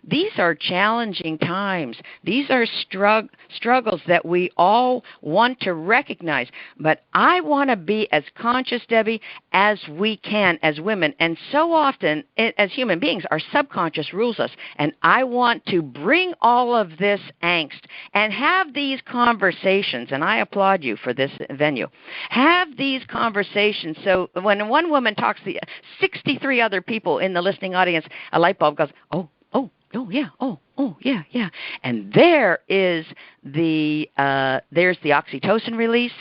These are challenging times. These are struggles that we all want to recognize. But I want to be as conscious, Debbie, as we can as women. And so often, as human beings, our subconscious rules us. And I want to bring all of this angst and have these conversations. And I applaud you for this venue. Have these conversations so when one woman talks to 63 other people in the listening audience, a light bulb goes, oh, yeah. And there's the oxytocin release.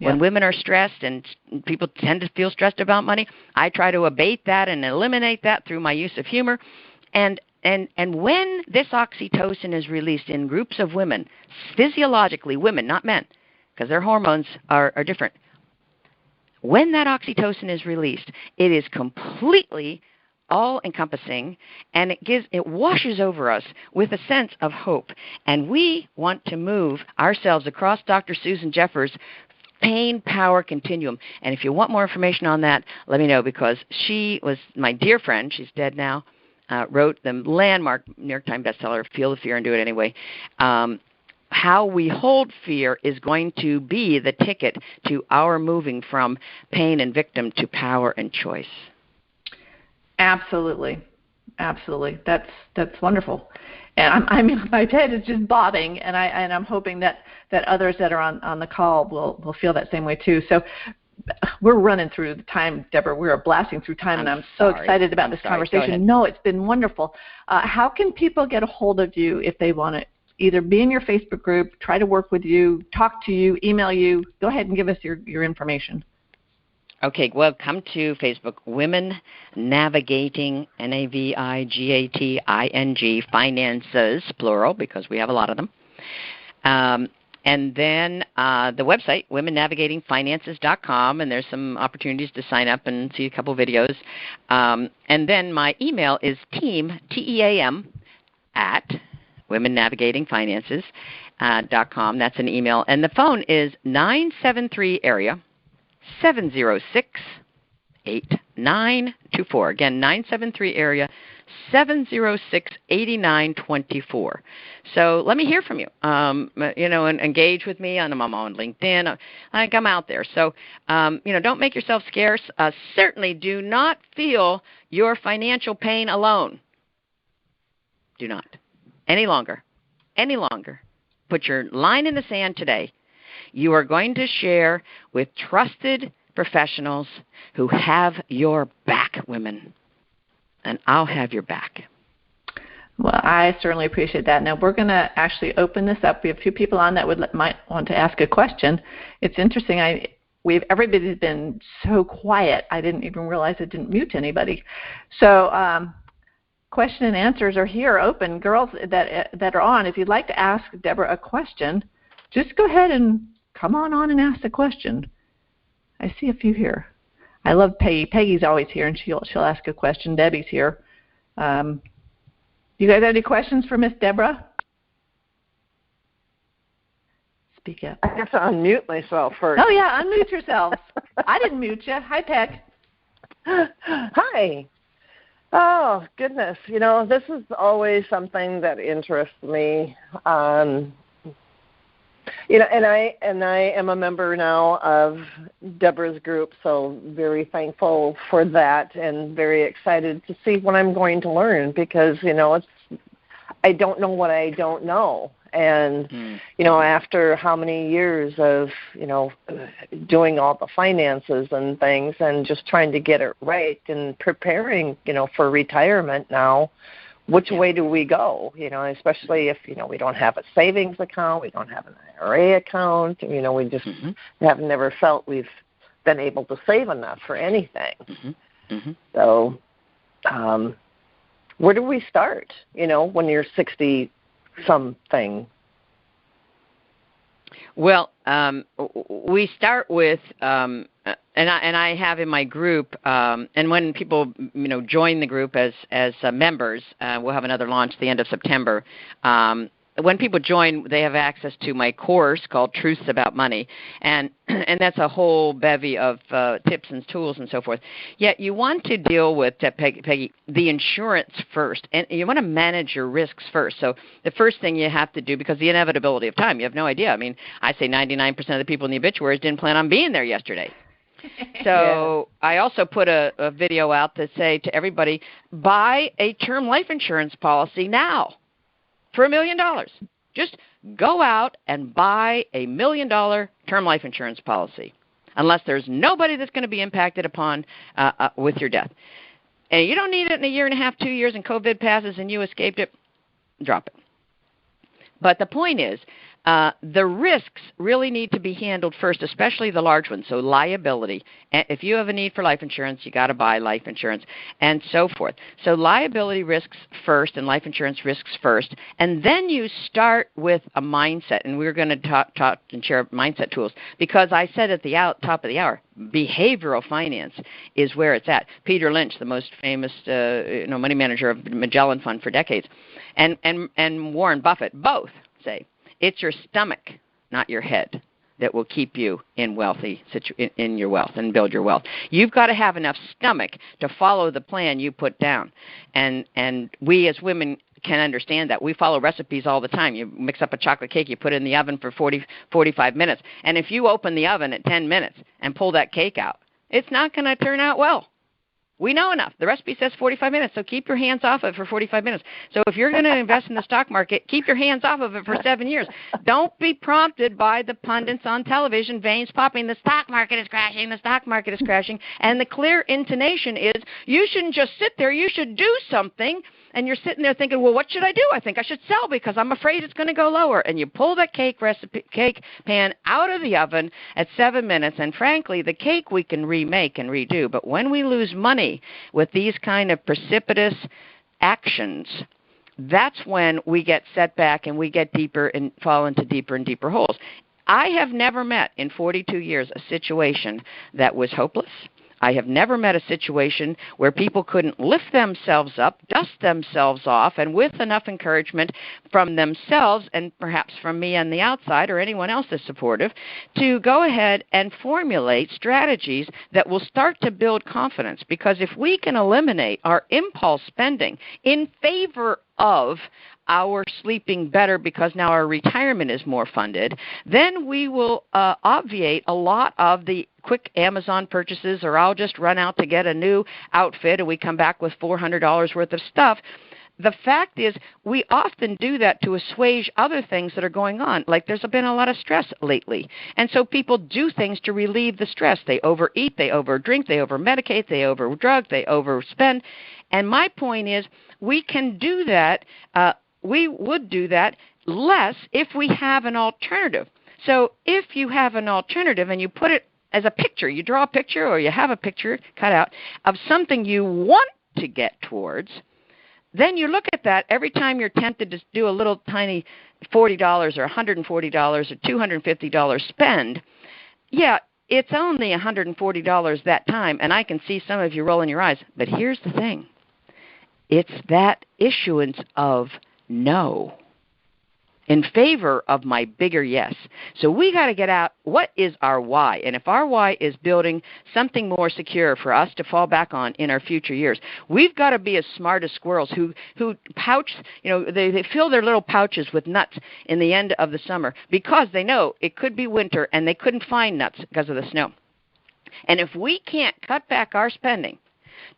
When women are stressed and people tend to feel stressed about money, I try to abate that and eliminate that through my use of humor. And when this oxytocin is released in groups of women, physiologically women, not men, because their hormones are different. When that oxytocin is released, it is completely all-encompassing, and it washes over us with a sense of hope. And we want to move ourselves across Dr. Susan Jeffers' pain power continuum. And if you want more information on that, let me know, because she was my dear friend. She's dead now. Wrote the landmark New York Times bestseller, Feel the Fear and Do It Anyway. How we hold fear is going to be the ticket to our moving from pain and victim to power and choice. Absolutely. That's wonderful. And my head is just bobbing, and I'm hoping that others that are on the call will feel that same way too. So we're running through the time, Debra. We're blasting through time, and I'm so excited about this conversation. No, it's been wonderful. How can people get a hold of you if they want to either be in your Facebook group, try to work with you, talk to you, email you? Go ahead and give us your information. Okay, well, come to Facebook, Women Navigating, Navigating, Finances, plural, because we have a lot of them. And then the website, womennavigatingfinances.com, and there's some opportunities to sign up and see a couple videos. And then my email is team, T-E-A-M, at womennavigatingfinances.com. That's an email. And the phone is 973-area 706-8924. Again, 973-area 706-8924. So let me hear from you. And engage with me. I'm on LinkedIn. I'm out there. So, don't make yourself scarce. Certainly do not feel your financial pain alone. Do not. Any longer. Put your line in the sand today. You are going to share with trusted professionals who have your back, women. And I'll have your back. Well, I certainly appreciate that. Now, we're going to actually open this up. We have a few people on that might want to ask a question. It's interesting. Everybody's been so quiet, I didn't even realize I didn't mute anybody. So question and answers are here, open. Girls that are on, if you'd like to ask Debra a question, just go ahead and come on and ask the question. I see a few here. I love Peggy. Peggy's always here, and she'll ask a question. Debbie's here. You guys have any questions for Miss Debra? Speak up. I have to unmute myself first. Oh, yeah, unmute yourselves. I didn't mute you. Hi, Peg. Hi. Oh, goodness. This is always something that interests me. And I am a member now of Debra's group, so very thankful for that and very excited to see what I'm going to learn because, I don't know what I don't know. And, after how many years of, doing all the finances and things and just trying to get it right and preparing, for retirement now, which way do we go? Especially if, we don't have a savings account, we don't have an IRA account, we just have never felt we've been able to save enough for anything. So where do we start, when you're 60-something? Well, we start with, and I have in my group, and when people join the group as members, we'll have another launch at the end of September. When people join, they have access to my course called Truths About Money, and that's a whole bevy of tips and tools and so forth. Yet you want to deal with, Peggy, the insurance first, and you want to manage your risks first. So the first thing you have to do, because the inevitability of time, you have no idea. I mean, I say 99% of the people in the obituaries didn't plan on being there yesterday. So I also put a video out that say to everybody, buy a term life insurance policy now. For $1 million. Just go out and buy a $1 million term life insurance policy, unless there's nobody that's going to be impacted upon with your death. And you don't need it in a year and a half, 2 years, and COVID passes and you escaped it, drop it. But the point is, the risks really need to be handled first, especially the large ones. So liability. If you have a need for life insurance, you got to buy life insurance, and so forth. So liability risks first and life insurance risks first, and then you start with a mindset. And we're going to talk and share mindset tools because I said at the top of the hour, behavioral finance is where it's at. Peter Lynch, the most famous money manager of the Magellan Fund for decades, and Warren Buffett both say, it's your stomach, not your head, that will keep you in your wealth and build your wealth. You've got to have enough stomach to follow the plan you put down. And we as women can understand that. We follow recipes all the time. You mix up a chocolate cake, you put it in the oven for 45 minutes. And if you open the oven at 10 minutes and pull that cake out, it's not going to turn out well. We know enough. The recipe says 45 minutes, so keep your hands off of it for 45 minutes. So if you're going to invest in the stock market, keep your hands off of it for 7 years. Don't be prompted by the pundits on television, veins popping, the stock market is crashing, the stock market is crashing. And the clear intonation is, you shouldn't just sit there, you should do something. And you're sitting there thinking, well, what should I do? I think I should sell because I'm afraid it's going to go lower. And you pull that cake pan out of the oven at 7 minutes. And frankly, the cake we can remake and redo. But when we lose money with these kind of precipitous actions, that's when we get set back and we get deeper and fall into deeper and deeper holes. I have never met in 42 years a situation that was hopeless I have never met a situation where people couldn't lift themselves up, dust themselves off, and with enough encouragement from themselves and perhaps from me on the outside or anyone else that's supportive, to go ahead and formulate strategies that will start to build confidence. Because if we can eliminate our impulse spending in favor of our sleeping better because now our retirement is more funded, then we will obviate a lot of the quick Amazon purchases, or I'll just run out to get a new outfit and we come back with $400 worth of stuff. The fact is, we often do that to assuage other things that are going on. Like there's been a lot of stress lately. And so people do things to relieve the stress. They overeat, they overdrink, they overmedicate, they overdrug, they overspend. And my point is, we can do that. We would do that less if we have an alternative. So if you have an alternative and you put it as a picture, you draw a picture or you have a picture cut out of something you want to get towards, then you look at that every time you're tempted to do a little tiny $40 or $140 or $250 spend. Yeah, it's only $140 that time, and I can see some of you rolling your eyes. But here's the thing. It's that issuance of no in favor of my bigger yes. So we got to get out what is our why. And if our why is building something more secure for us to fall back on in our future years, we've got to be as smart as squirrels who pouch, they fill their little pouches with nuts in the end of the summer because they know it could be winter and they couldn't find nuts because of the snow. And if we can't cut back our spending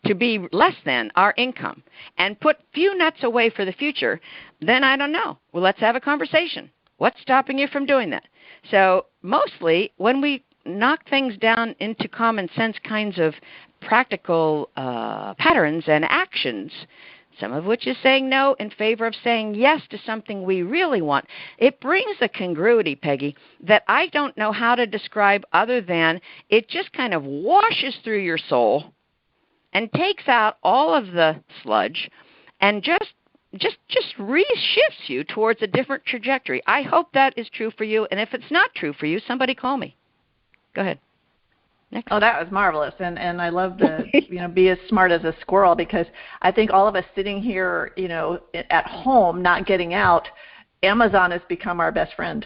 to be less than our income and put few nuts away for the future, then I don't know. Well, let's have a conversation. What's stopping you from doing that? So mostly when we knock things down into common sense kinds of practical patterns and actions, some of which is saying no in favor of saying yes to something we really want, it brings a congruity, Peggy, that I don't know how to describe other than it just kind of washes through your soul and takes out all of the sludge and just reshifts you towards a different trajectory. I hope that is true for you, and if it's not true for you, somebody call me. Go ahead. Next. Oh, that was marvelous, and I love the be as smart as a squirrel, because I think all of us sitting here, at home, not getting out, Amazon has become our best friend.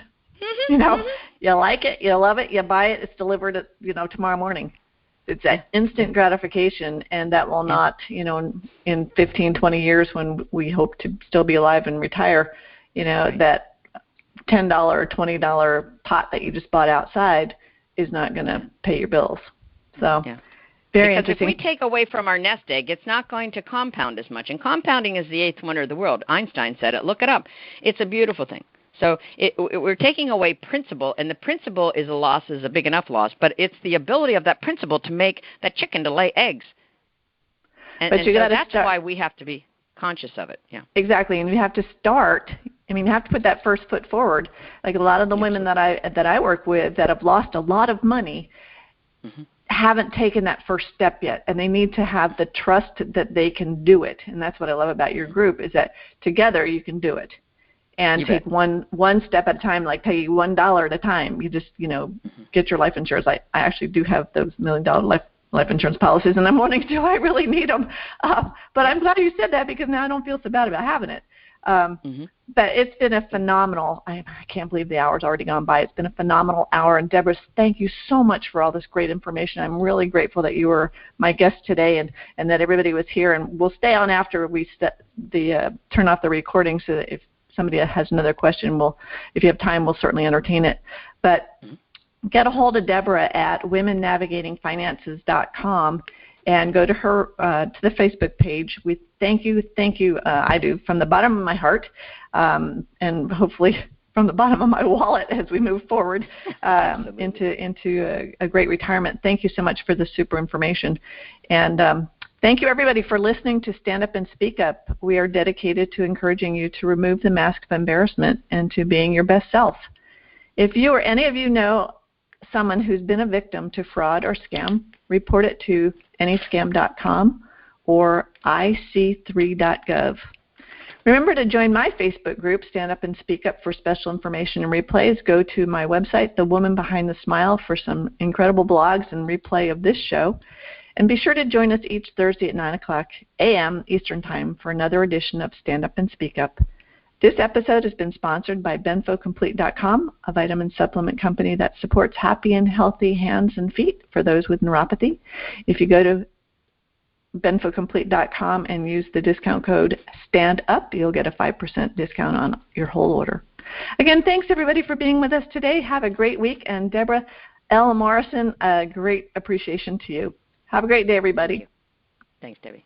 You like it, you love it, you buy it, it's delivered, tomorrow morning. It's that instant gratification, and that will not, in 15, 20 years when we hope to still be alive and retire, that $10 or $20 pot that you just bought outside is not going to pay your bills. So very interesting. If we take away from our nest egg, it's not going to compound as much. And compounding is the eighth wonder of the world. Einstein said it. Look it up. It's a beautiful thing. So we're taking away principle, and the principle is a big enough loss, but it's the ability of that principle to make that chicken to lay eggs. And so that's why we have to be conscious of it. Yeah. Exactly, and you have to start. You have to put that first foot forward. Like a lot of the women that I work with that have lost a lot of money haven't taken that first step yet, and they need to have the trust that they can do it. And that's what I love about your group, is that together you can do it. And take one step at a time, like pay $1 at a time. You just, get your life insurance. I actually do have those $1 million life insurance policies, and I'm wondering, do I really need them? But I'm glad you said that, because now I don't feel so bad about having it. But it's been a phenomenal, I can't believe the hour's already gone by. It's been a phenomenal hour. And Debra, thank you so much for all this great information. I'm really grateful that you were my guest today, and that everybody was here. And we'll stay on after we turn off the recording, so that if somebody has another question, if you have time, we'll certainly entertain it. But get a hold of Debra at womennavigatingfinances.com and go to her to the Facebook page. We thank you. I do from the bottom of my heart, and hopefully from the bottom of my wallet as we move forward into a great retirement. Thank you so much for the super information. And thank you, everybody, for listening to Stand Up and Speak Up. We are dedicated to encouraging you to remove the mask of embarrassment and to being your best self. If you or any of you know someone who's been a victim to fraud or scam, report it to anyscam.com or ic3.gov. Remember to join my Facebook group, Stand Up and Speak Up, for special information and replays. Go to my website, The Woman Behind the Smile, for some incredible blogs and replay of this show. And be sure to join us each Thursday at 9 o'clock a.m. Eastern Time for another edition of Stand Up and Speak Up. This episode has been sponsored by BenfoComplete.com, a vitamin supplement company that supports happy and healthy hands and feet for those with neuropathy. If you go to BenfoComplete.com and use the discount code STANDUP, you'll get a 5% discount on your whole order. Again, thanks everybody for being with us today. Have a great week. And Debra L. Morrison, a great appreciation to you. Have a great day, everybody. Thanks, Debbie.